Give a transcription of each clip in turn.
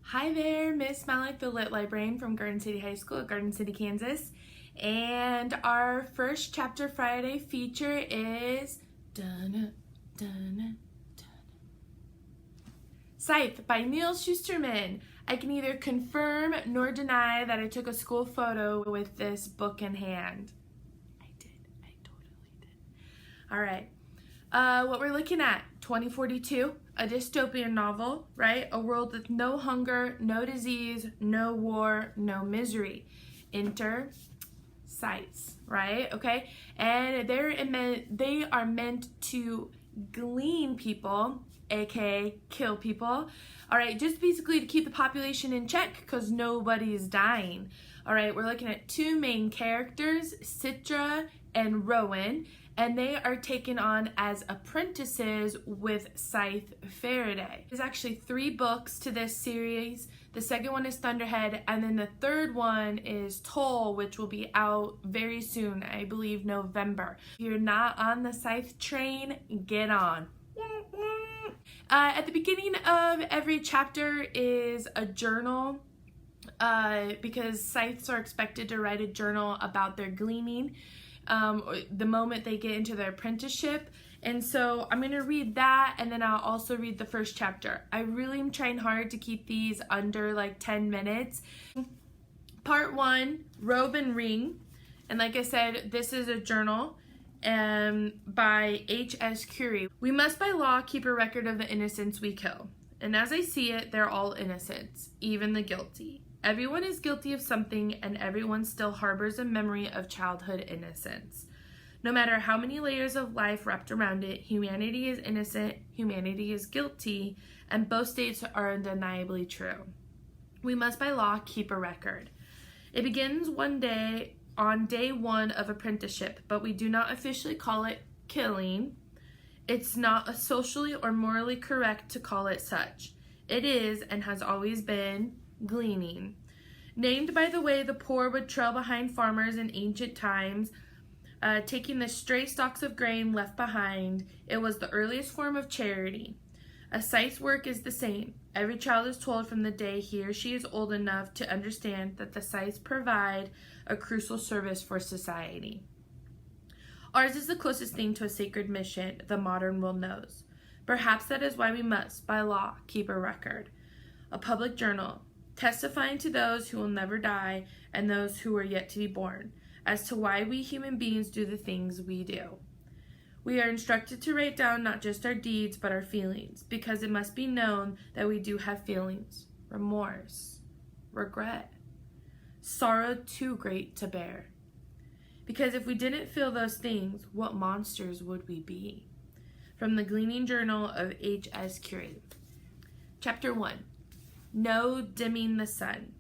Hi there, Miss Malik, the Lit Librarian from Garden City High School at Garden City, Kansas. And our first Chapter Friday feature is Scythe by Neal Shusterman. I can neither confirm nor deny that I took a school photo with this book in hand. I totally did. All right. What we're looking at, 2042, a dystopian novel, right? A world with no hunger, no disease, no war, no misery. Enter Scythes, right? Okay, and they are meant to glean people, aka kill people. All right, just basically to keep the population in check because nobody's dying. All right, we're looking at two main characters, Citra and Rowan, and they are taken on as apprentices with Scythe Faraday. There's actually 3 books to this series. The second one is Thunderhead, and then the third one is Toll, which will be out very soon, I believe November. If you're not on the Scythe train, get on. At the beginning of every chapter is a journal, because Scythes are expected to write a journal about their gleaning the moment they get into their apprenticeship. And so I'm going to read that, and then I'll also read the first chapter. I really am trying hard to keep these under like 10 minutes. Part 1, Robe and Ring. And like I said, this is a journal by H.S. Curie. We must by law keep a record of the innocents we kill. And as I see it, they're all innocents, even the guilty. Everyone is guilty of something, and everyone still harbors a memory of childhood innocence. No matter how many layers of life wrapped around it, humanity is innocent, humanity is guilty, and both states are undeniably true. We must by law keep a record. It begins one day on day 1 of apprenticeship, but we do not officially call it killing. It's not socially or morally correct to call it such. It is, and has always been, gleaning. Named by the way the poor would trail behind farmers in ancient times, taking the stray stalks of grain left behind, it was the earliest form of charity. A scythe's work is the same. Every child is told from the day he or she is old enough to understand that the scythes provide a crucial service for society. Ours is the closest thing to a sacred mission the modern world knows. Perhaps that is why we must, by law, keep a record. A public journal, testifying to those who will never die and those who are yet to be born, as to why we human beings do the things we do. We are instructed to write down not just our deeds, but our feelings, because it must be known that we do have feelings, remorse, regret, sorrow too great to bear. Because if we didn't feel those things, what monsters would we be? From the Gleaning Journal of H.S. Curie. Chapter 1. No Dimming the Sun.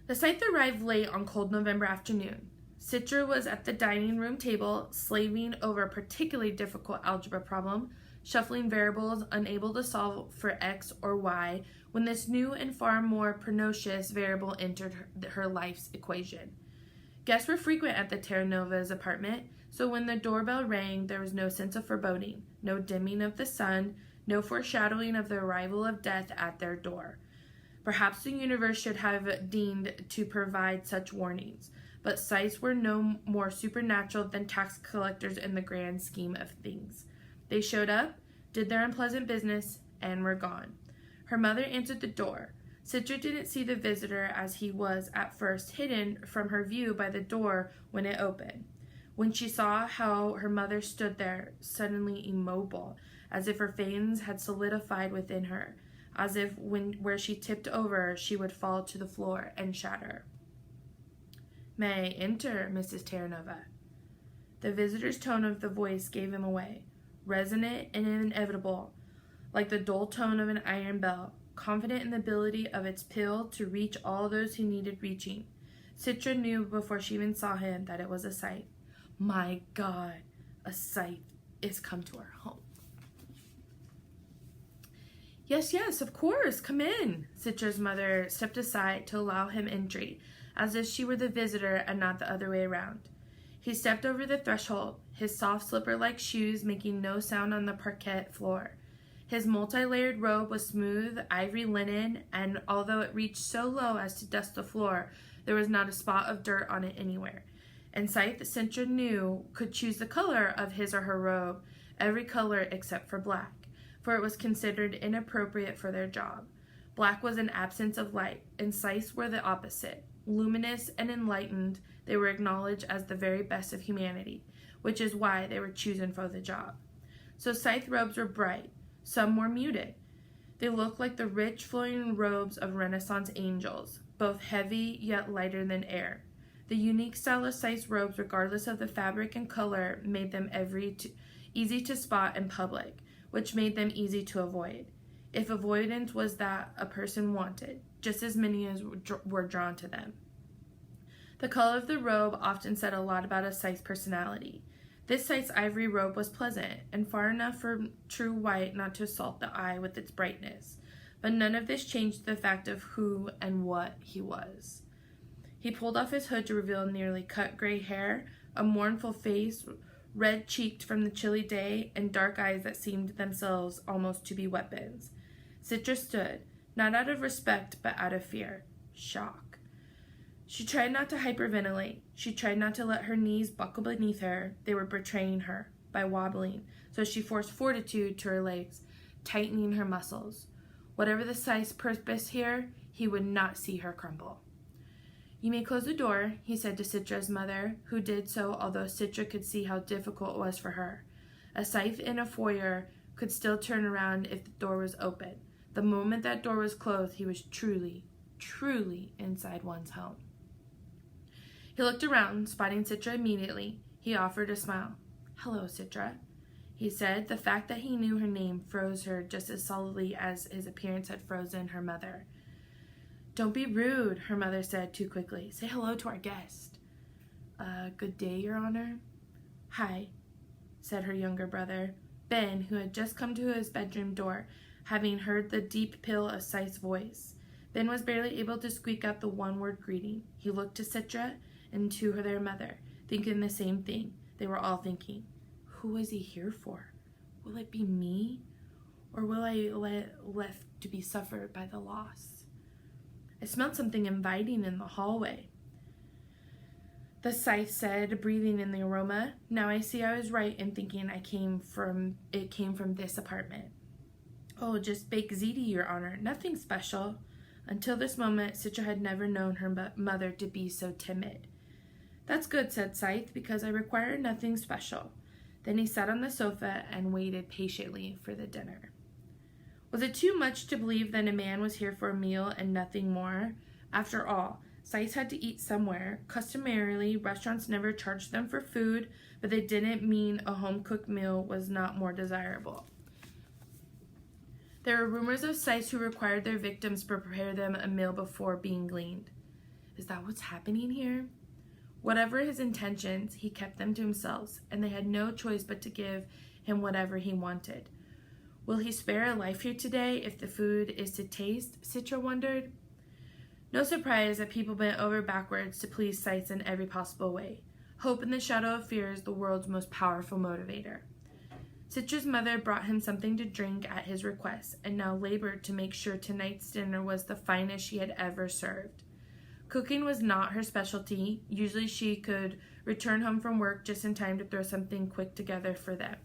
The Scythe arrived late on cold November afternoon. Citra was at the dining room table, slaving over a particularly difficult algebra problem, shuffling variables unable to solve for x or y, when this new and far more pernicious variable entered her life's equation. Guests were frequent at the Terranova's apartment, so when the doorbell rang, there was no sense of foreboding, no dimming of the sun, no foreshadowing of the arrival of death at their door. Perhaps the universe should have deigned to provide such warnings, but scythes were no more supernatural than tax collectors in the grand scheme of things. They showed up, did their unpleasant business, and were gone. Her mother answered the door. Citra didn't see the visitor, as he was at first hidden from her view by the door when it opened. When she saw how her mother stood there, suddenly immobile, as if her veins had solidified within her, as if where she tipped over she would fall to the floor and shatter. "May I enter, Mrs. Terranova?" The visitor's tone of the voice gave him away, resonant and inevitable, like the dull tone of an iron bell, confident in the ability of its peal to reach all those who needed reaching. Citra knew before she even saw him that it was a scythe. My God, a scythe is come to our home. Yes, of course, come in. Citra's mother stepped aside to allow him entry, as if she were the visitor and not the other way around. He stepped over the threshold, his soft slipper-like shoes making no sound on the parquet floor. His multi-layered robe was smooth ivory linen, and although it reached so low as to dust the floor, there was not a spot of dirt on it anywhere. And Scythe, Citra knew, could choose the color of his or her robe, every color except for black, for it was considered inappropriate for their job. Black was an absence of light, and Scythes were the opposite. Luminous and enlightened, they were acknowledged as the very best of humanity, which is why they were chosen for the job. So Scythe robes were bright, some more muted. They looked like the rich flowing robes of Renaissance angels, both heavy yet lighter than air. The unique style of Scythe's robes, regardless of the fabric and color, made them easy to spot in public, which made them easy to avoid, if avoidance was that a person wanted, just as many as were drawn to them. The color of the robe often said a lot about a Scythe's personality. This Scythe's ivory robe was pleasant, and far enough from true white not to assault the eye with its brightness, but none of this changed the fact of who and what he was. He pulled off his hood to reveal nearly cut gray hair, a mournful face, red-cheeked from the chilly day, and dark eyes that seemed themselves almost to be weapons. Citra stood, not out of respect, but out of fear, shock. She tried not to hyperventilate. She tried not to let her knees buckle beneath her. They were betraying her by wobbling, so she forced fortitude to her legs, tightening her muscles. Whatever the Scythe's purpose here, he would not see her crumble. "You may close the door," he said to Citra's mother, who did so although Citra could see how difficult it was for her. A Scythe in a foyer could still turn around if the door was open. The moment that door was closed, he was truly, truly inside one's home. He looked around, spotting Citra immediately. He offered a smile. "Hello, Citra," he said. The fact that he knew her name froze her just as solidly as his appearance had frozen her mother. "Don't be rude," her mother said too quickly. "Say hello to our guest." "Good day, Your Honor." "Hi," said her younger brother, Ben, who had just come to his bedroom door, having heard the deep peal of Scythe's voice. Ben was barely able to squeak out the one-word greeting. He looked to Citra and to their mother, thinking the same thing. They were all thinking, who is he here for? Will it be me? Or will I left to be suffered by the loss? I smelled something inviting in the hallway, the Scythe said, breathing in the aroma. Now I see I was right in thinking it came from this apartment. "Oh, just baked ziti, Your Honor. Nothing special." Until this moment, Citra had never known her mother to be so timid. "That's good," said Scythe, "because I require nothing special." Then he sat on the sofa and waited patiently for the dinner. Was it too much to believe that a man was here for a meal and nothing more? After all, Scythes had to eat somewhere. Customarily, restaurants never charged them for food, but they didn't mean a home-cooked meal was not more desirable. There were rumors of Scythes who required their victims to prepare them a meal before being gleaned. Is that what's happening here? Whatever his intentions, he kept them to himself, and they had no choice but to give him whatever he wanted. Will he spare a life here today if the food is to taste? Citra wondered. No surprise that people bent over backwards to please Scythes in every possible way. Hope in the shadow of fear is the world's most powerful motivator. Citra's mother brought him something to drink at his request, and now labored to make sure tonight's dinner was the finest she had ever served. Cooking was not her specialty. Usually she could return home from work just in time to throw something quick together for them.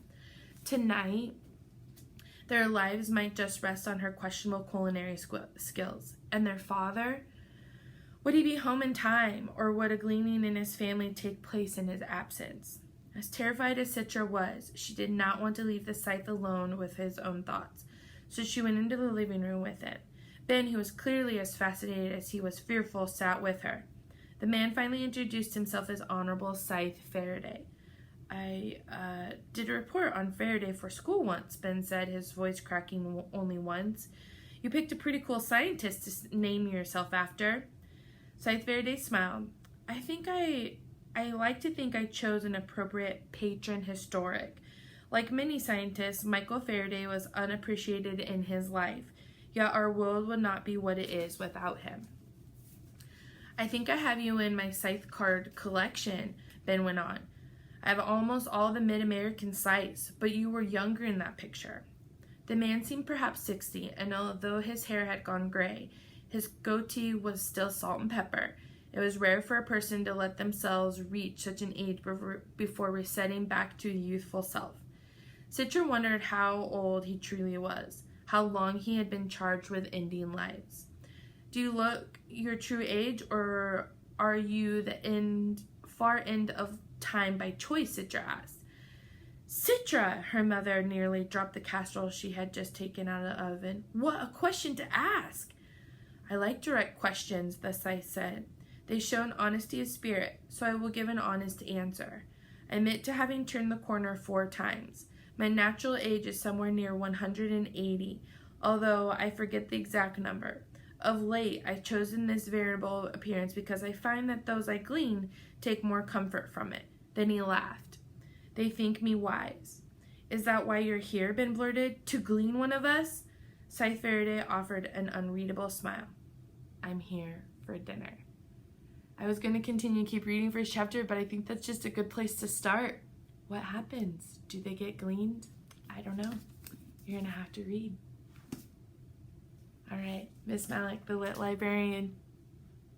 Tonight, their lives might just rest on her questionable culinary skills. And their father? Would he be home in time, or would a gleaning in his family take place in his absence? As terrified as Citra was, she did not want to leave the Scythe alone with his own thoughts, so she went into the living room with him. Ben, who was clearly as fascinated as he was fearful, sat with her. The man finally introduced himself as Honorable Scythe Faraday. "I did a report on Faraday for school once," Ben said, his voice cracking only once. "You picked a pretty cool scientist to name yourself after." Scythe Faraday smiled. I like to think I chose an appropriate patron historic. Like many scientists, Michael Faraday was unappreciated in his life, yet our world would not be what it is without him. "I think I have you in my Scythe card collection," Ben went on. I have almost all the mid-American Scythes, but you were younger in that picture. The man seemed perhaps 60, and although his hair had gone gray, his goatee was still salt and pepper. It was rare for a person to let themselves reach such an age before resetting back to youthful self. Citra wondered how old he truly was, how long he had been charged with ending lives. Do you look your true age, or are you the far end of time by choice? Citra asked. Citra! Her mother nearly dropped the casserole she had just taken out of the oven. What a question to ask! I like direct questions, the Scythe said. They show an honesty of spirit, so I will give an honest answer. I admit to having turned the corner 4 times. My natural age is somewhere near 180, although I forget the exact number. Of late, I've chosen this variable appearance because I find that those I glean take more comfort from it. Then he laughed. They think me wise. Is that why you're here? Ben blurted. To glean one of us? Scythe Faraday offered an unreadable smile. I'm here for dinner. I was going to continue to keep reading for each chapter, but I think that's just a good place to start. What happens? Do they get gleaned? I don't know. You're going to have to read. All right, Miss Malik, the lit librarian.